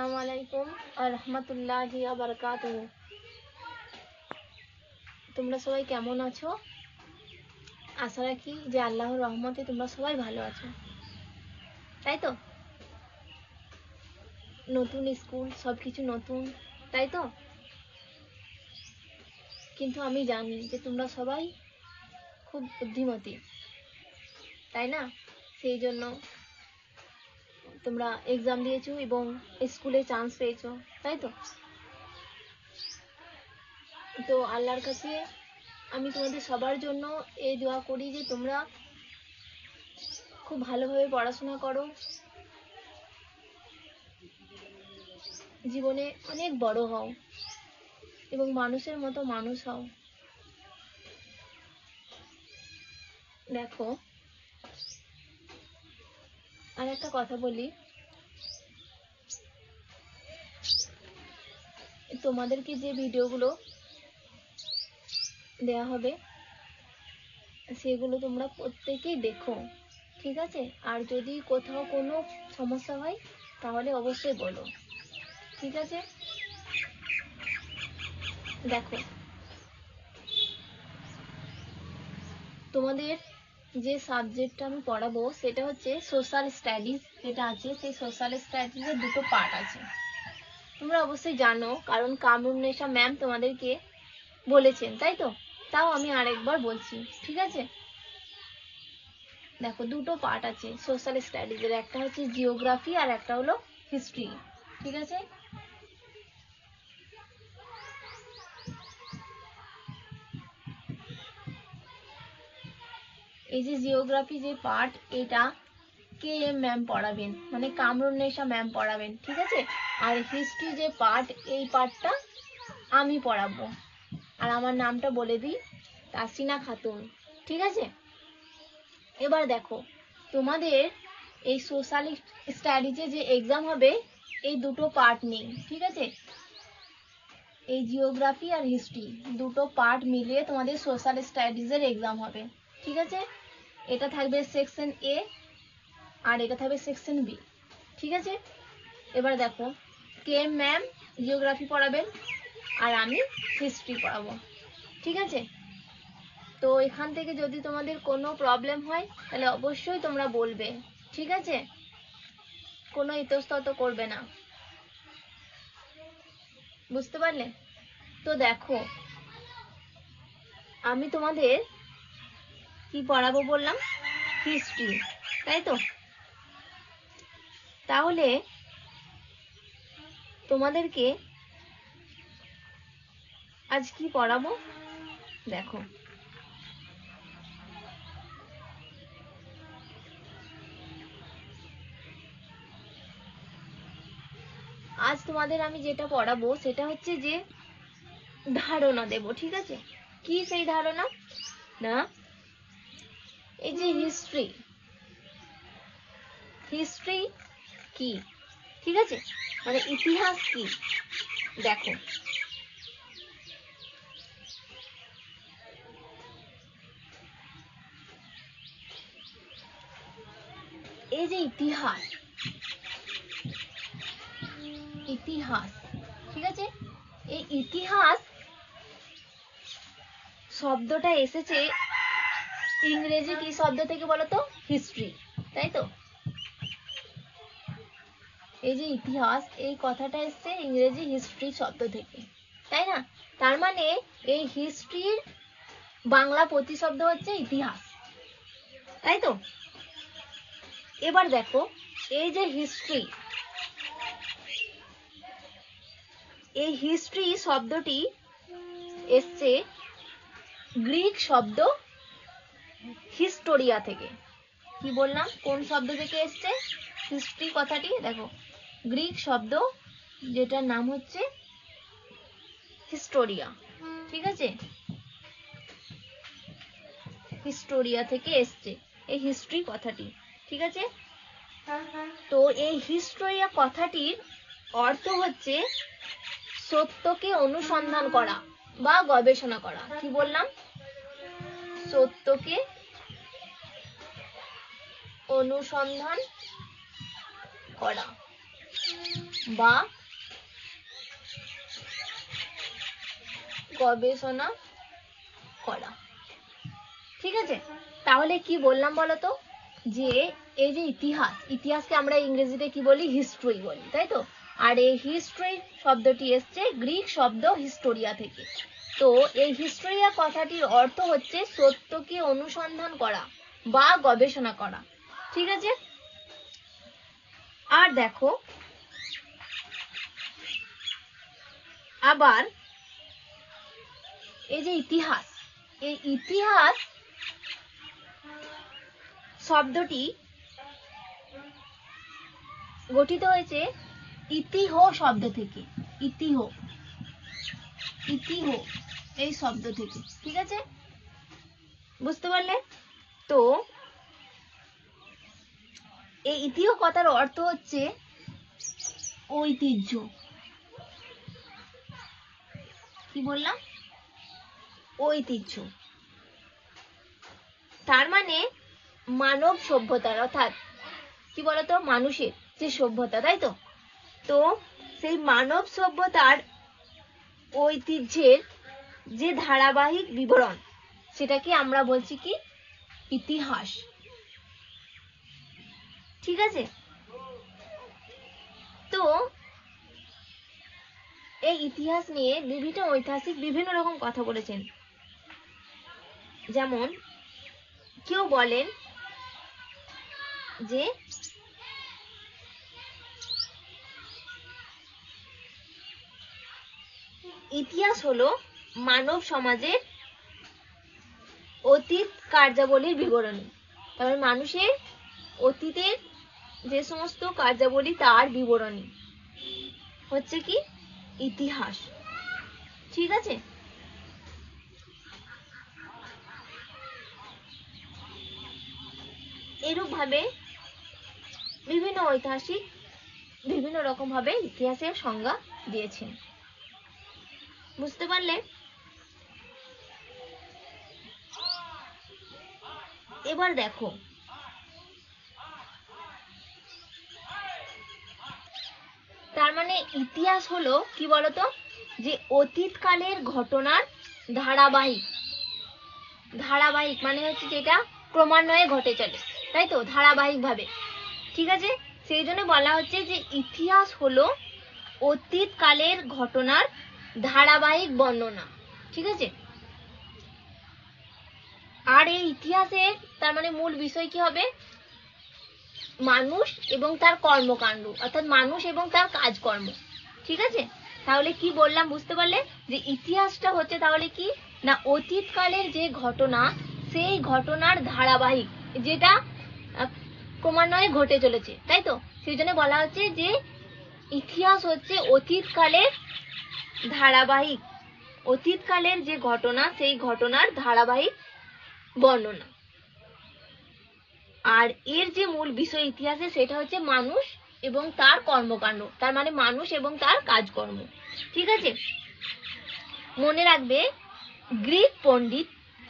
আসসালামু আলাইকুম ওয়া রাহমাতুল্লাহি ওয়া বারাকাতুহু। তোমরা সবাই কেমন আছো? আশা রাখি যে আল্লাহর রহমতে তোমরা সবাই ভালো আছো, তাই তো? নতুন স্কুল, সবকিছু নতুন, তাই তো? কিন্তু আমি জানি যে তোমরা সবাই খুব বুদ্ধিমতী, তাই না? সেই জন্য তোমরা এক্সাম দিয়েছো এবং স্কুলে চান্স পেয়েছো, তাই তো? তো আল্লাহর কাছে আমি তোমাদের সবার জন্য এই দোয়া করি যে তোমরা খুব ভালোভাবে পড়াশোনা করো, জীবনে অনেক বড় হও এবং মানুষের মতো মানুষ হও। দেখো, আর একটা কথা বলি, তোমাদেরকে যে ভিডিওগুলো দেয়া হবে সেগুলো তোমরা প্রত্যেকেই দেখো, ঠিক আছে? আর যদি কোথাও কোনো সমস্যা হয় তাহলে অবশ্যই বলো, ঠিক আছে? দেখো, তোমাদের যে সাবজেক্টটা আমি পড়াবো সেটা হচ্ছে সোশ্যাল স্টাডিজ। যেটা আছে সেই সোশ্যাল স্টাডিজের দুটো পার্ট আছে, তোমরা অবশ্যই জানো, কারণ কামরুন্নেসা ম্যাম তোমাদেরকে বলেছেন, তাই তো? তাও আমি আরেকবার বলছি, ঠিক আছে? দেখো, দুটো পার্ট আছে সোশ্যাল স্টাডিজের, একটা হচ্ছে জিওগ্রাফি আর একটা হলো হিস্ট্রি, ঠিক আছে? এই যে জিওগ্রাফি যে পার্ট, এটা কে এম ম্যাম পড়াবেন, মানে কামরুন্নেসা ম্যাম পড়াবেন, ঠিক আছে? আর হিস্ট্রি যে পার্ট, এই পার্টটা আমি পড়াবো। আর আমার নামটা বলে দিই, তাসিনা খাতুন, ঠিক আছে? এবার দেখো, তোমাদের এই সোশ্যাল স্টাডিজে যে এক্সাম হবে এই দুটো পার্ট নেই, ঠিক আছে? এই জিওগ্রাফি আর হিস্ট্রি দুটো পার্ট মিলিয়ে তোমাদের সোশ্যাল স্টাডিজের এক্সাম হবে, ঠিক আছে? এটা থাকবে সেকশন এ আর এটা থাকবে সেকশন বি, ঠিক আছে? এবার দেখো, কে ম্যাম জিওগ্রাফি পড়াবেন আর আমি হিস্ট্রি পড়াবো, ঠিক আছে? তো এখান থেকে যদি তোমাদের কোনো প্রবলেম হয় তাহলে অবশ্যই তোমরা বলবে, ঠিক আছে? কোনো ইতস্তত করবে না, বুঝতে পারলে? তো দেখো, আমি তোমাদের কি পড়াবো বললাম? হিস্ট্রি, তাই তো? তাহলে তোমাদেরকে আজ কি পড়াবো দেখো। আজ তোমাদের আমি যেটা পড়াবো সেটা হচ্ছে যে ধারণা দেব, ঠিক আছে? কি সেই ধারণা? না, এই যে হিস্ট্রি, হিস্ট্রি কি, ঠিক আছে? মানে ইতিহাস কি। দেখো, এই যে ইতিহাস, ইতিহাস, ঠিক আছে? এই ইতিহাস শব্দটা এসেছে ইংরেজি কি শব্দ থেকে বলো তো? হিস্ট্রি, তাই তো? এই যে ইতিহাস, এই কথাটা এসছে ইংরেজি হিস্ট্রি শব্দ থেকে, তাই না? তার মানে এই হিস্ট্রির বাংলা প্রতিশব্দ হচ্ছে ইতিহাস, তাই তো? এবার দেখো, এই যে হিস্ট্রি, এই হিস্ট্রি শব্দটি এসছে গ্রিক শব্দ হিস্টোরিয়া থেকে। কি বললাম? কোন শব্দ থেকে এসছে হিস্ট্রি কথাটি? দেখো, গ্রিক শব্দ যেটার নাম হচ্ছে হিস্টোরিয়া, ঠিক আছে? হিস্টোরিয়া থেকে এসছে এই হিস্ট্রি কথাটি, ঠিক আছে? তো এই হিস্টোরিয়া কথাটির অর্থ হচ্ছে সত্যকে অনুসন্ধান করা বা গবেষণা করা। কি বললাম? সত্যকে অনুসন্ধান করা, বা গবেষণা করা। ঠিক আছে, তাহলে কি বললাম বলতো, যে এই যে ইতিহাসকে আমরা ইংরেজিতে কি বলি, হিস্ট্রি বলি, তাই তো। আর এই হিস্ট্রি শব্দটি এসছে গ্রিক শব্দ হিস্টোরিয়া থেকে। তো এই হিস্টোরিয়া কথাটির অর্থ হচ্ছে সত্যকে অনুসন্ধান করা বা গবেষণা করা। ঠিক আছে, আর দেখো আবার এই যে এই ইতিহাস শব্দটি গঠিত হয়েছে ইতিহ শব্দ থেকে, ইতিহ এই শব্দ থেকে। ঠিক আছে, বুঝতে পারলে? তো এই ইতিহ কথার অর্থ হচ্ছে ঐতিহ্য। কি বললাম? ঐতিহ্য। তার মানে মানব সভ্যতার, অর্থাৎ কি বলতো, মানুষের যে সভ্যতা, তাই তো। তো সেই মানব সভ্যতার ঐতিহ্যের যে ধারাবাহিক বিবরণ, সেটাকে আমরা বলছি কি, ইতিহাস। ঠিক আছে, তো এই ইতিহাস নিয়ে বিভিন্ন ঐতিহাসিক বিভিন্ন রকম কথা বলেছেন। যেমন কেউ বলেন যে ইতিহাস হলো মানব সমাজের অতীত কার্যাবলীর বিবরণী। তারপরে মানুষের অতীতের যে সমস্ত কার্যাবলী তার বিবরণী হচ্ছে কি, ইতিহাস। ঠিক আছে, এরূপ ভাবে বিভিন্ন ঐতিহাসিক বিভিন্ন রকম ভাবে ইতিহাসের সংজ্ঞা দিয়েছেন। বুঝতে পারলে? এবার দেখো, তার মানে ইতিহাস হলো কি বলতো, যে অতীতকালের ঘটনার ধারাবাহিক মানে হচ্ছে যেটা ক্রমান্বয়ে ঘটে চলে, তাই তো, ধারাবাহিক ভাবে। ঠিক আছে, সেই জন্য বলা হচ্ছে যে ইতিহাস হলো অতীতকালের ঘটনার ধারাবাহিক বর্ণনা। ঠিক আছে, আর এই ইতিহাসের তার মানে মূল বিষয় কি হবে, মানুষ এবং তার কর্মকাণ্ড, অর্থাৎ মানুষ এবং তার কাজকর্ম। ঠিক আছে, তাহলে কি বললাম বুঝতে পারলে, যে ইতিহাসটা হচ্ছে তাহলে কি না, অতীতকালের যে ঘটনা, সেই ঘটনার ধারাবাহিক, যেটা ক্রমান্বয়ে ঘটে চলেছে, তাই তো। সেই জন্য বলা হচ্ছে যে ইতিহাস হচ্ছে অতীতকালের ধারাবাহিক, অতীতকালের যে ঘটনা, সেই ঘটনার ধারাবাহিক বর্ণনা। আর এর যে মূল বিষয় ইতিহাসে, সেটা হচ্ছে মানুষ এবং তার কর্মকাণ্ড, তার মানে মানুষ এবং তার কাজকর্ম। ঠিক আছে, মনে রাখবে, গ্রিক পণ্ডিত,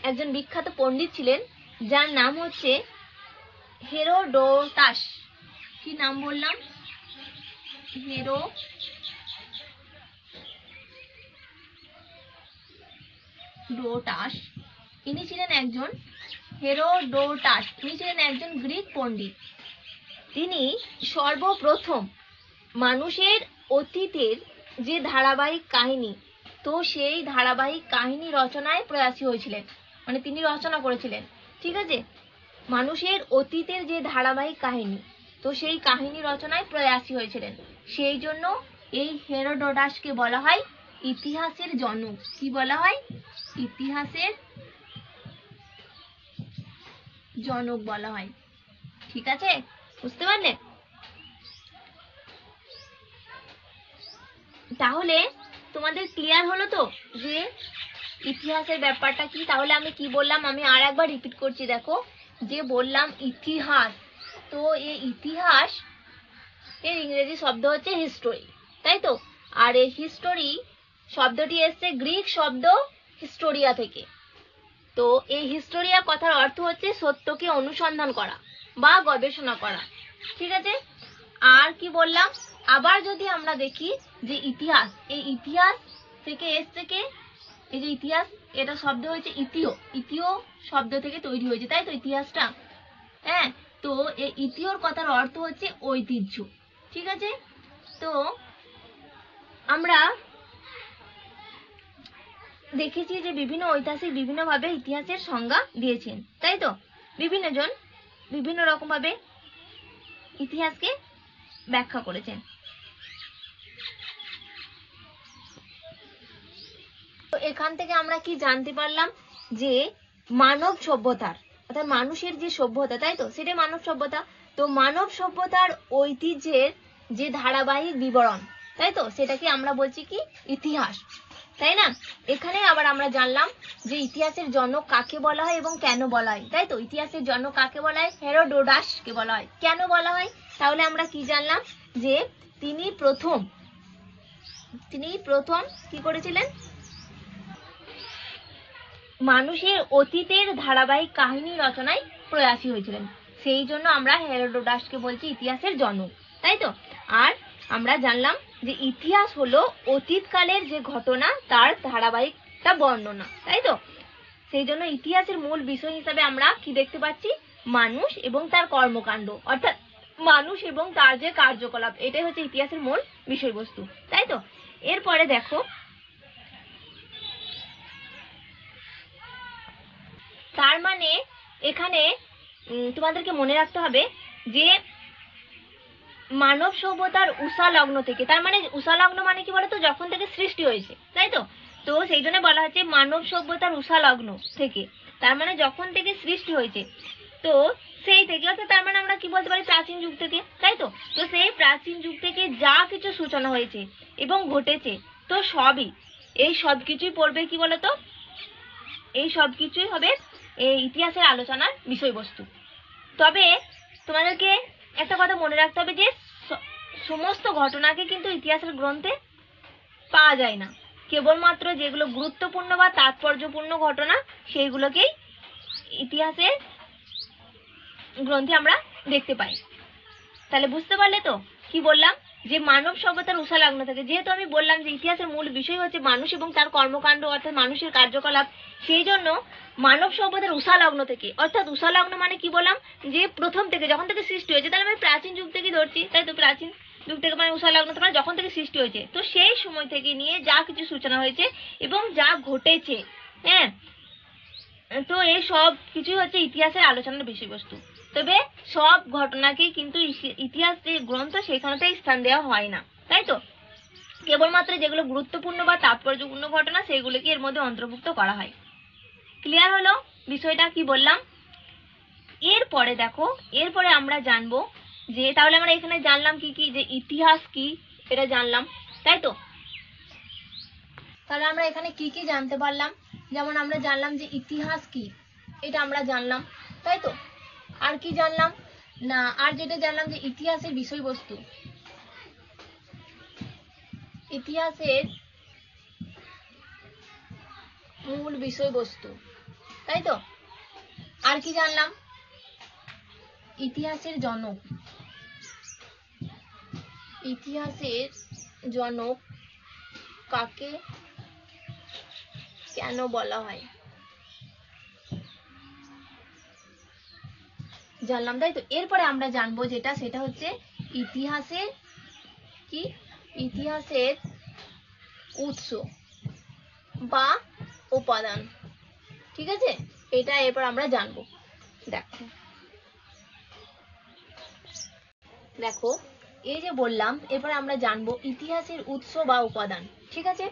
একজন বিখ্যাত পণ্ডিত ছিলেন, যার নাম হচ্ছে হেরোডোটাস। কি নাম বললাম? হেরোডোটাস। ইনি ছিলেন একজন গ্রিক পণ্ডিত। তিনি সর্বপ্রথম মানুষের অতীতের যে ধারাবাহিক কাহিনী, তো সেই ধারাবাহিক কাহিনী রচনায় প্রয়াসী হয়েছিলেন, মানে তিনি রচনা করেছিলেন। ঠিক আছে, মানুষের অতীতের যে ধারাবাহিক কাহিনী, তো সেই কাহিনী রচনায় প্রয়াসী হয়েছিলেন। সেই জন্য এই হেরোডোটাসকে বলা হয় ইতিহাসের জনক। কি বলা হয়? ইতিহাসের জনক বলা হয়। ঠিক আছে, বুঝতে পারলে? তাহলে তোমাদের ক্লিয়ার হলো তো যে ইতিহাসের ব্যাপারটা কি? তাহলে আমি কি বললাম, আমি আর একবার রিপিট করছি। দেখো, যে বললাম ইতিহাস, তো এই ইতিহাস এর ইংরেজি শব্দ হচ্ছে হিস্টোরি, তাই তো। আর এই হিস্টোরি শব্দটি এসছে গ্রিক শব্দ হিস্টোরিয়া থেকে। তো এই হিস্টোরিয়া কথার অর্থ হচ্ছে সত্যকে অনুসন্ধান করা বা গবেষণা করা। ঠিক আছে, আর কি বললাম, আবার যদি আমরা দেখি যে ইতিহাস, এই ইতিহাস থেকে এসছে কে, এই যে ইতিহাস, এটা শব্দ হয়েছে ইতিও, ইতিও শব্দ থেকে তৈরি হয়েছে, তাই তো ইতিহাসটা। হ্যাঁ, তো এই ইতিওর কথার অর্থ হচ্ছে ঐতিহ্য। ঠিক আছে, তো আমরা দেখেছি যে বিভিন্ন ঐতিহাসিক বিভিন্নভাবে ইতিহাসের সংজ্ঞা দিয়েছেন, তাই তো, বিভিন্ন জন বিভিন্ন রকম ভাবে ইতিহাসকে ব্যাখ্যা করেছেন। তো এখান থেকে আমরা কি জানতে পারলাম যে মানব সভ্যতার, অর্থাৎ মানুষের যে সভ্যতা, তাই তো, সেটা মানব সভ্যতা। তো মানব সভ্যতার ঐতিহ্যের যে ধারাবাহিক বিবরণ, তাই তো, সেটাকে আমরা বলছি কি ইতিহাস, তাই না। এখানে আবার আমরা জানলাম যে ইতিহাসের জনক কাকে বলা হয় এবং কেন বলা হয়, তাই তো। ইতিহাসের জনক কাকে বলা হয়? হেরোডোটাসকে বলা হয়। কেন বলা হয়? তাহলে আমরা কি জানলাম যে তিনি প্রথম কি করেছিলেন? মানুষের অতীতের ধারাবাহিক কাহিনী রচনায় প্রয়াসী হয়েছিলেন, সেই জন্য আমরা হেরোডোটাসকে বলছি ইতিহাসের জনক, তাই তো। আর আমরা জানলাম যে ইতিহাস হলো অতীতকালের যে ঘটনা তার ধারাবাহিকটা বর্ণনা, তাই তো। সেই জন্য ইতিহাসের মূল বিষয় হিসাবে আমরা কি দেখতে পাচ্ছি? মানুষ এবং তার কর্মকাণ্ড, অর্থাৎ মানুষ এবং তার যে কার্যকলাপ, এটাই হচ্ছে ইতিহাসের মূল বিষয়বস্তু, তাই তো। এরপরে দেখো, তার মানে এখানে তোমাদেরকে মনে রাখতে হবে যে মানব সভ্যতার উষা লগ্ন থেকে, তার মানে উষা লগ্ন মানে কি বলতো? যখন থেকে সৃষ্টি হয়েছে, তাই তো। তো সেই জন্য বলা হচ্ছে মানব সভ্যতার উষা লগ্ন থেকে, তার মানে যখন থেকে সৃষ্টি হয়েছে, তো সেই থেকে, অর্থাৎ তার মানে আমরা কি বলতে পারি? প্রাচীন যুগ থেকে, তাই তো। তো সেই প্রাচীন যুগ থেকে যা কিছু সূচনা হয়েছে এবং ঘটেছে, তো সবই, এই সব কিছুই পড়বে কি বলতো? এই সব কিছুই হবে এই ইতিহাসের আলোচনার বিষয়বস্তু। তবে তোমাদেরকে একটা কথা মনে রাখতে হবে যে সমস্ত ঘটনাকে কিন্তু ইতিহাসের গ্রন্থে পাওয়া যায় না, কেবলমাত্র যেগুলো গুরুত্বপূর্ণ বা তাৎপর্যপূর্ণ ঘটনা সেইগুলোকেই ইতিহাসের গ্রন্থে আমরা দেখতে পাই। তাহলে বুঝতে পারলে তো কি বললাম? যে মানব সভ্যতার উষা লগ্ন থেকে, যেহেতু আমি বললাম যে ইতিহাসের মূল বিষয় হচ্ছে মানুষ এবং তার কর্মকাণ্ড, অর্থাৎ মানুষের কার্যকলাপ, সেই জন্য মানব সভ্যতার উষা লগ্ন থেকে, অর্থাৎ উষা লগ্ন মানে কি বললাম? যে প্রথম থেকে, যখন থেকে সৃষ্টি হয়েছে, তাহলে আমি প্রাচীন যুগ থেকে ধরছি, তাই তো। প্রাচীন যুগ থেকে মানে উষা লগ্ন মানে যখন থেকে সৃষ্টি হয়েছে, তো সেই সময় থেকে নিয়ে যা কিছু সূচনা হয়েছে এবং যা ঘটেছে, হ্যাঁ, তো এই সব কিছুই হচ্ছে ইতিহাসের আলোচনার বিষয়বস্তু। তবে সব ঘটনাকে কিন্তু ইতিহাস যে গ্রন্থ সেখানেতেই স্থান দেওয়া হয় না, তাই তো। কেবলমাত্র যেগুলো গুরুত্বপূর্ণ বা তাৎপর্যপূর্ণ ঘটনা সেইগুলোকে এর মধ্যে অন্তর্ভুক্ত করা হয়। ক্লিয়ার হলো বিষয়টা? কি বললাম? এরপরে দেখো, এরপরে আমরা জানবো যে, তাহলে আমরা এখানে জানলাম কি কি? যে ইতিহাস কি, এটা জানলাম, তাই তো। তাহলে আমরা এখানে কি কি জানতে পারলাম? যেমন আমরা জানলাম যে ইতিহাস কি, এটা আমরা জানলাম, তাই তো। আর কি জানলাম না? আর যেটা জানলাম যে ইতিহাসের বিষয়বস্তু, ইতিহাসের মূল বিষয়বস্তু, তাই তো। আর কি জানলাম? ইতিহাসের জনক, ইতিহাসের জনক কাকে কেন বলা হয় জানলাম, তাই তো। এরপরে আমরা জানবো যেটা, সেটা হচ্ছে ইতিহাসের কি? ইতিহাসের উৎস বা উপাদান, ঠিক আছে। এটা এরপর আমরা জানবো। দেখো এই যে বললাম, এরপর আমরা জানবো ইতিহাসের উৎস বা উপাদান, ঠিক আছে।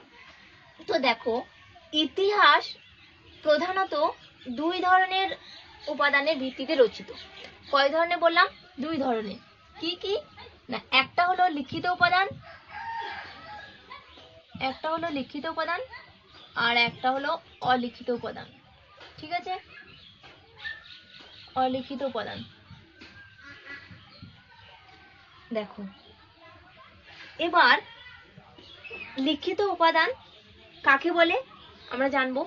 তো দেখো, ইতিহাস প্রধানত দুই ধরনের উপাদানের ভিত্তিতে রচিত। কয় ধরনের বললাম? দুই ধরনের। কি কি না? একটা হলো লিখিত উপাদান, একটা হলো লিখিত উপাদান, আর একটা হলো অলিখিত উপাদান, ঠিক আছে। অলিখিত উপাদান। দেখো এবার লিখিত উপাদান কাকে বলে আমরা জানবো।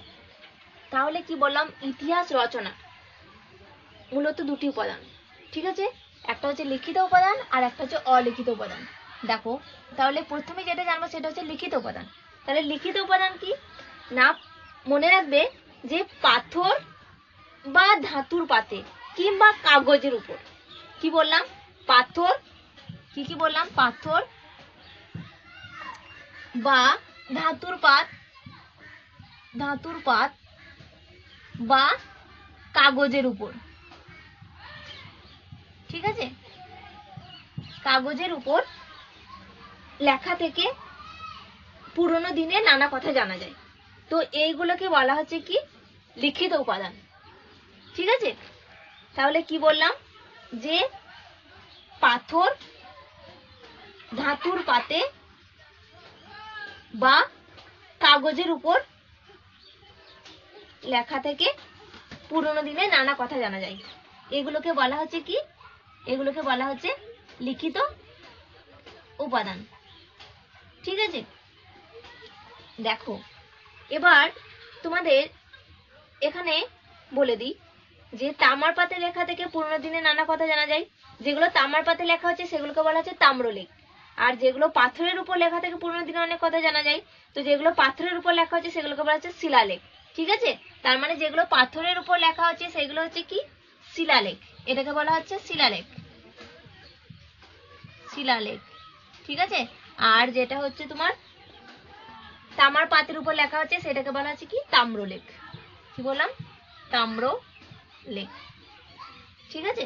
তাহলে কি বললাম? ইতিহাস রচনা মূলত দুটি উপাদান, ঠিক আছে। একটা হচ্ছে লিখিত উপাদান আর একটা হচ্ছে অলিখিত উপাদান। দেখো, তাহলে প্রথমে যেটা জানবো সেটা হচ্ছে লিখিত উপাদান। তাহলে লিখিত উপাদান কি না, মনে রাখবে যে পাথর বা ধাতুর পাতে কিংবা কাগজের উপর, কি বললাম, পাথর, কি বললাম, পাথর বা ধাতুর পাত বা কাগজের উপর, ঠিক আছে, কাগজের উপর লেখা থেকে পুরোনো দিনে নানা কথা জানা যায়। তো এইগুলোকে বলা হচ্ছে কি লিখিত উপাদান, ঠিক আছে। তাহলে কি বললাম, যে পাথর ধাতুর পাতে বা কাগজের উপর লেখা থেকে পুরোনো দিনে নানা কথা জানা যায়, এগুলোকে বলা হচ্ছে কি, এগুলোকে বলা হচ্ছে লিখিত উপাদান, ঠিক আছে। দেখো, এবার তোমাদের এখানে বলে দিই যে তামার পাতে লেখা থেকে পুরোনো দিনে নানা কথা জানা যায়, যেগুলো তামার পাতে লেখা হচ্ছে সেগুলোকে বলা হচ্ছে তাম্রলেখ। আর যেগুলো পাথরের উপর লেখা থেকে পুরোনো দিনে অনেক কথা জানা যায়, তো যেগুলো পাথরের উপর লেখা হচ্ছে সেগুলোকে বলা হচ্ছে শিলালেখ, ঠিক আছে। তার মানে যেগুলো পাথরের উপর লেখা হচ্ছে সেগুলো হচ্ছে কি শিলালেখ, এটাকে বলা হচ্ছে শিলালেখ, শিলালেখ, ঠিক আছে। আর যেটা হচ্ছে তোমার তামার পাতের উপর লেখা হচ্ছে সেটাকে বলা হচ্ছে কি তাম্রলেখ, কি বললাম, তাম্রলেখ, ঠিক আছে।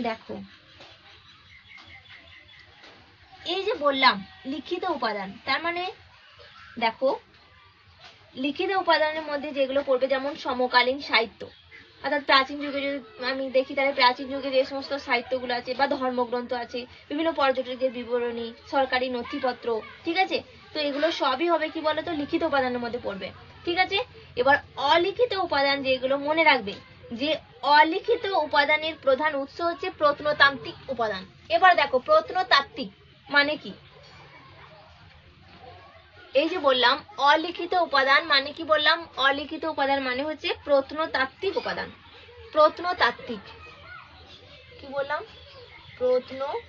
দেখো, এই যে বললাম লিখিত উপাদান, তার মানে দেখো লিখিত উপাদানের মধ্যে যেগুলো পড়বে, যেমন সমকালীন সাহিত্য, অর্থাৎ প্রাচীন যুগে যদি আমি দেখি তাহলে প্রাচীন যুগে যে সমস্ত সাহিত্যগুলো আছে বা ধর্মগ্রন্থ আছে, বিভিন্ন পর্যটকের বিবরণী, সরকারি নথিপত্র, ঠিক আছে, তো এগুলো সবই হবে কি বলতো লিখিত উপাদানের মধ্যে পড়বে, ঠিক আছে। এবার অলিখিত উপাদান যেগুলো, মনে রাখবে যে অলিখিত উপাদানের প্রধান উৎস হচ্ছে প্রত্নতাত্ত্বিক উপাদান। এবার দেখো প্রত্নতাত্ত্বিক মানে কি, এই যে বললাম অলিখিত উপাদান মানে কি বললাম, অলিখিত উপাদান মানে হচ্ছে প্রত্নতাত্ত্বিক উপাদান, প্রত্নতাত্ত্বিক, কি বললাম, প্রত্নতাত্ত্বিক,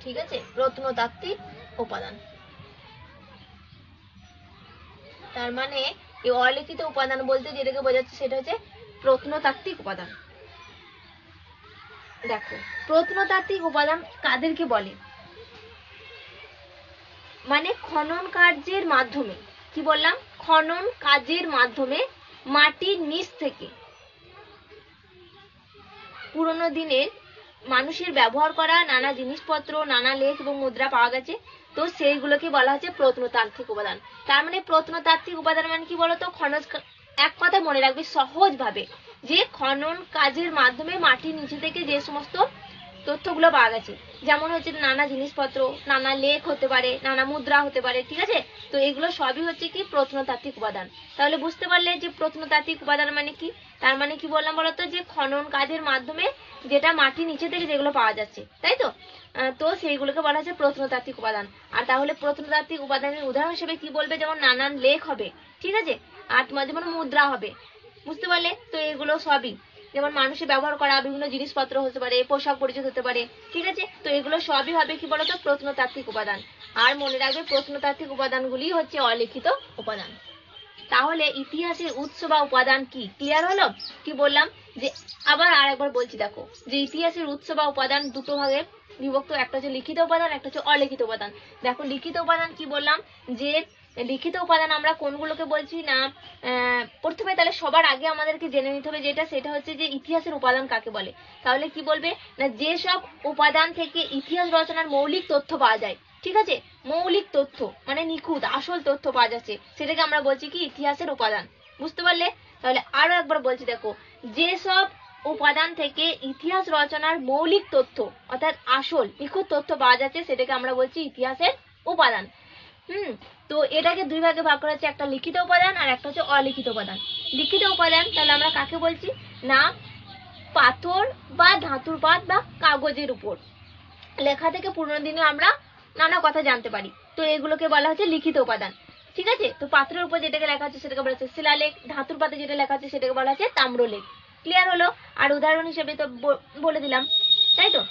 ঠিক আছে, প্রত্নতাত্ত্বিক উপাদান। তার মানে এই অলিখিত উপাদান বলতে যেটাকে বোঝাচ্ছে সেটা হচ্ছে প্রত্নতাত্ত্বিক উপাদান। দেখো, প্রত্নতাত্ত্বিক উপাদান কাদেরকে বলে, মানে খনন কার্যের মাধ্যমে, কি বললাম, খনন কাজের মাধ্যমে মাটির নিচ থেকে পুরোনো দিনের মানুষের ব্যবহার করা নানা জিনিসপত্র, নানা লেখ এবং মুদ্রা পাওয়া গেছে, তো সেইগুলোকে বলা হচ্ছে প্রত্নতাত্ত্বিক উপাদান। তার মানে প্রত্নতাত্ত্বিক উপাদান মানে কি বলতো, খনন, এক কথা মনে রাখবে সহজ ভাবে, যে খনন কাজের মাধ্যমে মাটির নিচে থেকে যে সমস্ত তথ্যগুলো পাওয়া গেছে, যেমন হচ্ছে নানা জিনিসপত্র, নানা লেখ হতে পারে, নানা মুদ্রা হতে পারে, ঠিক আছে, তো এগুলো সবই হচ্ছে কি প্রত্নতাত্ত্বিক উপাদান। তাহলে বুঝতে পারলে যে প্রত্নতাত্ত্বিক উপাদান মানে কি, তার মানে কি বললাম বলতো, যে খনন কাজের মাধ্যমে যেটা মাটির নিচে থেকে যেগুলো পাওয়া যাচ্ছে, তাই তো, তো সেইগুলোকে বলা হচ্ছে প্রত্নতাত্ত্বিক উপাদান। আর তাহলে প্রত্নতাত্ত্বিক উপাদানের উদাহরণ হিসেবে কি বলবে, যেমন নানান লেখ হবে, ঠিক আছে, আর তোমার যেমন মুদ্রা হবে, বুঝতে পারলে, তো এগুলো সবই, যেমন মানুষের ব্যবহার করা বিভিন্ন জিনিসপত্র হতে পারে, পোশাক পরিচ্ছদ হতে পারে, ঠিক আছে, তো এগুলো সবই হবে কি বলতো প্রত্নতাত্ত্বিক উপাদান। আর মনে রাখবে প্রত্নতাত্ত্বিক উপাদানগুলি হচ্ছে অলিখিত উপাদান। তাহলে ইতিহাসের উৎস বা উপাদান কি, ক্লিয়ার হলো, কি বললাম, যে আবার আর একবার বলছি, দেখো যে ইতিহাসের উৎস বা উপাদান দুটো ভাগে বিভক্ত, একটা হচ্ছে লিখিত উপাদান, একটা হচ্ছে অলিখিত উপাদান। দেখো লিখিত উপাদান কি বললাম, যে লিখিত উপাদান আমরা কোনগুলোকে বলছি না, প্রথমে তাহলে সবার আগে আমাদেরকে জেনে নিতে হবে যেটা, সেটা হচ্ছে যে ইতিহাসের উপাদান কাকে বলে। তাহলে কি বলবে না, যেসব উপাদান থেকে ইতিহাস রচনার মৌলিক তথ্য পাওয়া যায়, ঠিক আছে, মৌলিক তথ্য মানে নিখুঁত আসল তথ্য পাওয়া যাচ্ছে, সেটাকে আমরা বলছি কি ইতিহাসের উপাদান, বুঝতে পারলে। তাহলে আরো একবার বলছি, দেখো যেসব উপাদান থেকে ইতিহাস রচনার মৌলিক তথ্য অর্থাৎ আসল নিখুঁত তথ্য পাওয়া যাচ্ছে, সেটাকে আমরা বলছি ইতিহাসের উপাদান। তো এটাকে দুই ভাগে ভাগ করা হচ্ছে, একটা লিখিত উপাদান আর একটা হচ্ছে অলিখিত উপাদান। লিখিত উপাদান তাহলে আমরা কাকে বলছি না, পাথর বা ধাতুর পাত বা কাগজের উপর লেখা থেকে পুরোনো দিনে আমরা নানা কথা জানতে পারি, তো এগুলোকে বলা হচ্ছে লিখিত উপাদান, ঠিক আছে। তো পাথরের উপর যেটাকে লেখা হচ্ছে সেটাকে বলা হচ্ছে শিলালেখ, ধাতুর পাতে যেটা লেখা হচ্ছে সেটাকে বলা হচ্ছে তাম্রলেখ, ক্লিয়ার হলো? আর উদাহরণ হিসেবে তো বলে দিলাম, তাই তো,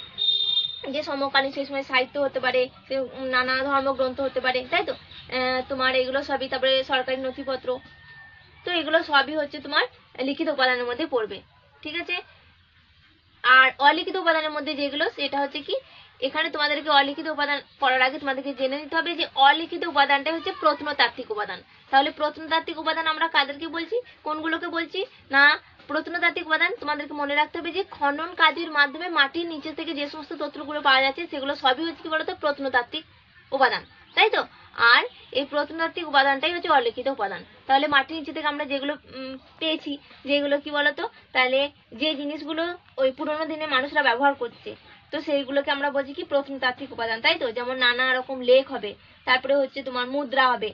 যে সমকালীন সেই সময় সাহিত্য হতে পারে, নানা ধর্মগ্রন্থ হতে পারে, তাই তো, তোমার এগুলো সবই, তারপরে সরকারি নথিপত্র, তো এগুলো সবই হচ্ছে তোমার লিখিত উপাদানের মধ্যে পড়বে, ঠিক আছে। আর অলিখিত উপাদানের মধ্যে যেগুলো, সেটা হচ্ছে কি, এখানে তোমাদেরকে অলিখিত উপাদান পড়ার আগে তোমাদেরকে জেনে নিতে হবে যে অলিখিত উপাদানটা হচ্ছে প্রত্নতাত্ত্বিক উপাদান। তাহলে প্রত্নতাত্ত্বিক উপাদান আমরা কাদেরকে বলছি, কোনগুলোকে বলছি না, প্রত্নতাত্ত্বিক উপাদান তোমাদেরকে মনে রাখতে হবে যে খনন কাজের মাধ্যমে মাটির নিচে থেকে যে সমস্ত তথ্যগুলো পাওয়া যাচ্ছে সেগুলো সবই হচ্ছে কি বলতো প্রত্নতাত্ত্বিক উপাদান, তাই তো। আর এই প্রত্নতাত্ত্বিক উপাদানটাই হচ্ছে অলিখিত উপাদান। তাহলে মাটির নিচে থেকে আমরা যেগুলো পেয়েছি, যেগুলো কি বলতো, তাহলে যে জিনিসগুলো ওই পুরোনো দিনে মানুষরা ব্যবহার করছে, তো সেইগুলোকে আমরা বলছি কি প্রত্নতাত্ত্বিক উপাদান, তাই তো। যেমন নানা রকম লেখ হবে, তারপরে হচ্ছে তোমার মুদ্রা হবে,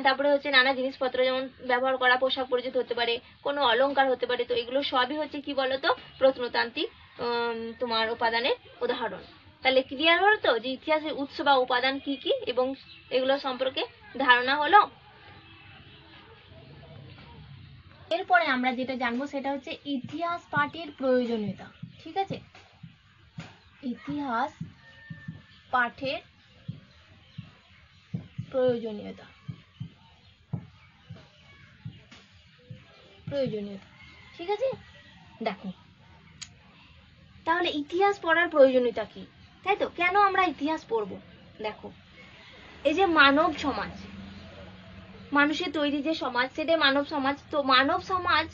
তারপরে হচ্ছে নানা জিনিসপত্র যেমন ব্যবহার করা পোশাক পরিচিত হতে পারে, কোনো অলংকার হতে পারে, তো এগুলো সবই হচ্ছে কি বলতো প্রত্নতান্ত্রিক তোমার উপাদানের উদাহরণ। তাহলে ক্লিয়ার হলো তো যে ইতিহাসের উৎস বা উপাদান কি কি এবং এগুলো সম্পর্কে ধারণা হলো। এরপরে আমরা যেটা জানবো সেটা হচ্ছে ইতিহাস পাঠের প্রয়োজনীয়তা, ঠিক আছে। ইতিহাস পাঠের প্রয়োজনীয়তা, ঠিক আছে। দেখো তাহলে ইতিহাস পড়ার প্রয়োজনীয়তা কি, তাই তো, কেন আমরা ইতিহাস পড়বো। দেখো এই যে মানব সমাজ, মানুষের তৈরি যে সমাজ, সেটাই মানব সমাজ। তো মানব সমাজ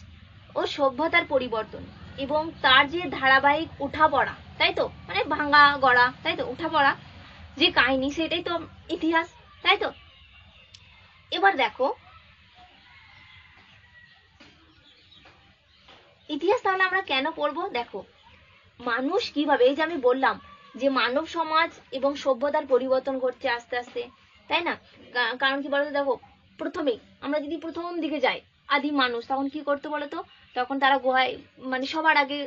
ও সভ্যতার পরিবর্তন এবং তার যে ধারাবাহিক উঠা পড়া, তাই তো, মানে ভাঙা গড়া, তাই তো, উঠা পড়া যে কাহিনী, সেটাই তো ইতিহাস, তাই তো। এবার দেখো ইতিহাস তাহলে আমরা কেন পড়বো। দেখো মানুষ কিভাবে, এই যে আমি বললাম যে মানব সমাজ এবং সভ্যতার পরিবর্তন করছে আস্তে আস্তে, তাই না। কারণ কি বলতো, দেখো প্রথমেই আমরা যদি প্রথম দিকে যাই, আদিম মানুষ তখন কি করতো বলতো, তখন তারা গুহায়, মানে সবার আগে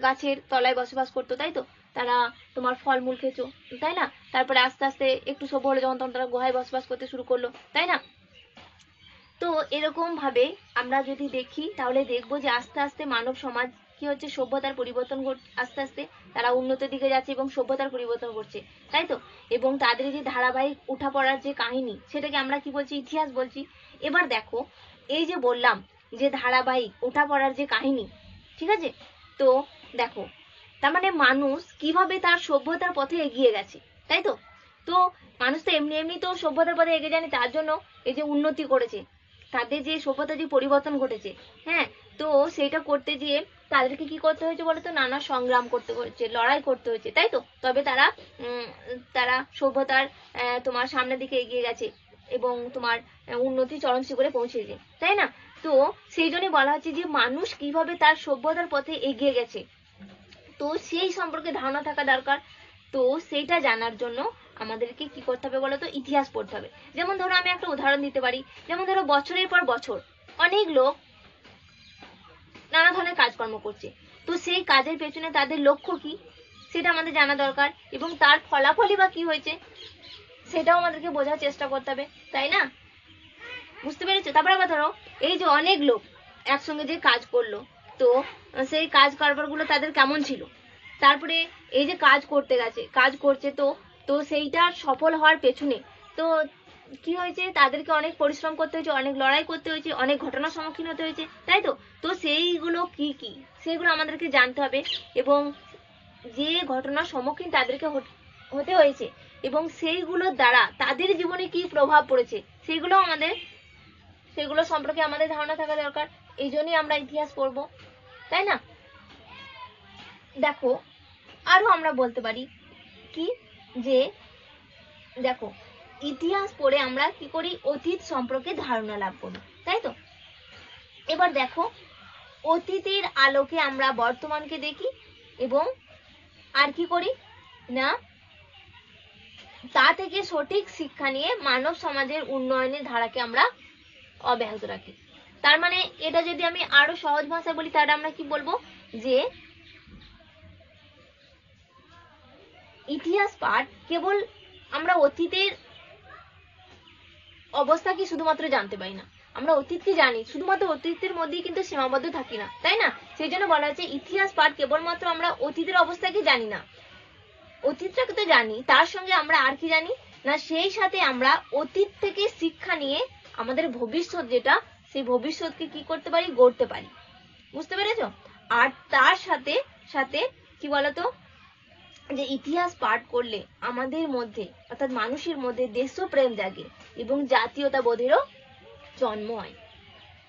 গাছের তলায় বসবাস করতো, তাই তো। তারা তোমার ফলমূল খেতো, তাই না। তারপরে আস্তে আস্তে একটু সভ্য হলো যখন, তখন তারা গুহায় বসবাস করতে শুরু করলো, তাই না। তো এরকম ভাবে আমরা যদি দেখি তাহলে দেখবো যে আস্তে আস্তে মানব সমাজ কি হচ্ছে, সভ্যতার পরিবর্তন আস্তে আস্তে তারা উন্নতির দিকে যাচ্ছে এবং সভ্যতার পরিবর্তন করছে, তাই তো। এবং তাদের যে ধারাবাহিক উঠা পড়ার যে কাহিনী, সেটাকে আমরা কি বলছি, ইতিহাস বলছি। এবার দেখো এই যে বললাম যে ধারাবাহিক উঠা পড়ার যে কাহিনী, ঠিক আছে। তো দেখো তার মানে মানুষ কিভাবে তার সভ্যতার পথে এগিয়ে গেছে, তাই তো। তো মানুষ তো এমনি এমনি তো সভ্যতার পথে এগিয়ে যায়নি, তার জন্য এই যে উন্নতি করেছে, তাদের যে সভ্যতা যে পরিবর্তন ঘটেছে, হ্যাঁ, তো সেটা করতে গিয়ে তাদেরকে কি করতে হয়েছে বলতো, নানা সংগ্রাম করতে হয়েছে, লড়াই করতে হয়েছে, তাই তো। তবে তারা সভ্যতার তোমার সামনের দিকে এগিয়ে গেছে এবং তোমার উন্নতি চরম শিখরে পৌঁছেছে, তাই না। তো সেই জন্যই বলা হচ্ছে যে মানুষ কিভাবে তার সভ্যতার পথে এগিয়ে গেছে, তো সেই সম্পর্কে ধারণা থাকা দরকার। তো সেইটা জানার জন্য আমাদেরকে কি করতে হবে বলতো, ইতিহাস পড়তে হবে। যেমন ধরো আমি একটা উদাহরণ দিতে পারি, যেমন ধরো বছরের পর বছর অনেক লোক নানা ধরনের কাজকর্ম করছে, তো সেই কাজের পেছনে তাদের লক্ষ্য কি সেটা আমাদের জানা দরকার, এবং তার ফলাফলই বা কি হয়েছে সেটাও আমাদেরকে বোঝার চেষ্টা করতে হবে, তাই না। বুঝতে পেরেছো। তারপর আবার ধরো এই যে অনেক লোক একসঙ্গে যে কাজ করলো, তো সেই কাজ কারবারগুলো তাদের কেমন ছিল, তারপরে এই যে কাজ করতে গেছে, কাজ করছে, তো তো সেইটা সফল হওয়ার পেছনে তো কি হয়েছে, তাদেরকে অনেক পরিশ্রম করতে হয়েছে, অনেক লড়াই করতে হয়েছে, অনেক ঘটনার সম্মুখীন হতে হয়েছে, তাই তো। তো সেইগুলো কি কি সেগুলো আমাদেরকে জানতে হবে, এবং যে ঘটনার সম্মুখীন তাদেরকে হতে হয়েছে এবং সেইগুলোর দ্বারা তাদের জীবনে কি প্রভাব পড়েছে সেগুলো সম্পর্কে আমাদের ধারণা থাকা দরকার। এই জন্যই আমরা ইতিহাস পড়বো, তাই না। দেখো আরো আমরা বলতে পারি কি, যে দেখো ইতিহাস পড়ে আমরা কি করি, অতীত সম্পর্কে ধারণা লাভ করি, তাই তো। এবার দেখো অতীতের আলোকে আমরা বর্তমানকে দেখি এবং আর কি করি না, তা থেকে সঠিক শিক্ষা নিয়ে মানব সমাজের উন্নয়নের ধারাকে আমরা অব্যাহত রাখি। তার মানে এটা যদি আমি আরো সহজ ভাষায় বলি তাহলে আমরা কি বলবো, যে ইতিহাস পাঠ কেবল আমরা অতীতের অবস্থা কি শুধুমাত্র জানতে পারি না, আমরা অতীতকে জানি, শুধুমাত্র অতীতের মধ্যেই কিন্তু সীমাবদ্ধ থাকি না, তাই না? সেই জন্য বলা হচ্ছে ইতিহাস পাঠ কেবলমাত্র আমরা অতীতের অবস্থাকে জানি না, অতীতটাকে তো জানি, তার সঙ্গে আমরা আর কি জানি না, সেই সাথে আমরা অতীত থেকে শিক্ষা নিয়ে আমাদের ভবিষ্যৎ যেটা, সেই ভবিষ্যৎকে কি করতে পারি, গড়তে পারি। বুঝতে পেরেছো? আর তার সাথে সাথে কি বলতো, যে ইতিহাস পাঠ করলে আমাদের মধ্যে অর্থাৎ মানুষের মধ্যে দেশপ্রেম জাগে এবং জাতীয়তা বোধেরও জন্ম হয়।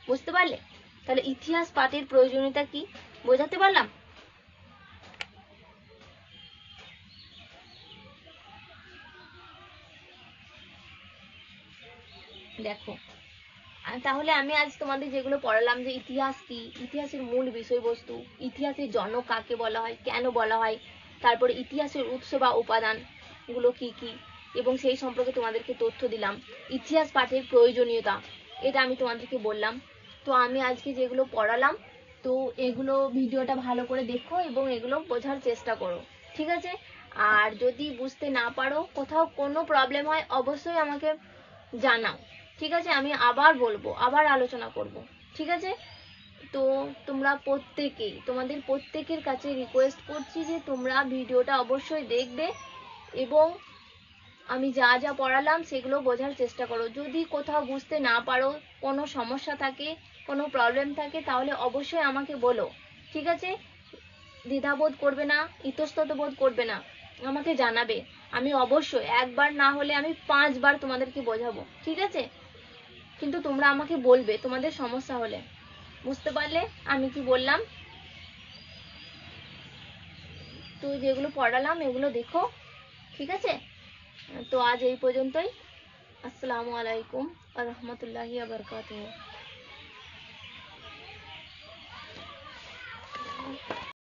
বুঝতে পারলে? তাহলে ইতিহাস পাঠের প্রয়োজনীয়তা কি বোঝাতে পারলাম? দেখো, তাহলে আমি আজ তোমাদের যেগুলো পড়ালাম, যে ইতিহাস কি, ইতিহাসের মূল বিষয়বস্তু, ইতিহাসের জনক কাকে বলা হয়, কেন বলা হয়, তারপরে ইতিহাসের উৎস বা উপাদান গুলো কি কি, এবং সেই সম্পর্কে তোমাদেরকে তথ্য দিলাম। ইতিহাস পাঠের প্রয়োজনীয়তা, এটা আমি তোমাদেরকে বললাম। তো আমি আজকে যেগুলো পড়ালাম, তো এগুলো ভিডিওটা ভালো করে দেখো এবং এগুলো বোঝার চেষ্টা করো, ঠিক আছে? আর যদি বুঝতে না পারো, কোথাও কোনো প্রবলেম হয়, অবশ্যই আমাকে জানাও, ঠিক আছে? আমি আবার বলবো, আবার আলোচনা করব, ঠিক আছে? তো তোমরা প্রত্যেকেই, তোমাদের প্রত্যেকের কাছে রিকোয়েস্ট করছি যে তোমরা ভিডিওটা অবশ্যই দেখবে এবং আমি যা যা পড়ালাম সেগুলো বোঝার চেষ্টা করো। যদি কোথাও বুঝতে না পারো, কোনো সমস্যা থাকে, কোনো প্রবলেম থাকে, তাহলে অবশ্যই আমাকে বলো, ঠিক আছে? দ্বিধাবোধ করবে না, ইতস্তত বোধ করবে না, আমাকে জানাবে। আমি অবশ্যই একবার না হলে আমি 5 বার তোমাদেরকে বোঝাবো, ঠিক আছে? কিন্তু তোমরা আমাকে বলবে তোমাদের সমস্যা হলে। বুঝতে পারলে আমি কি বললাম? তো যেগুলো পড়ালাম এগুলো দেখো, ঠিক আছে? তো আজ এই পর্যন্তই। আসসালামু আলাইকুম ওয়া রাহমাতুল্লাহি ওয়া বারাকাতুহু।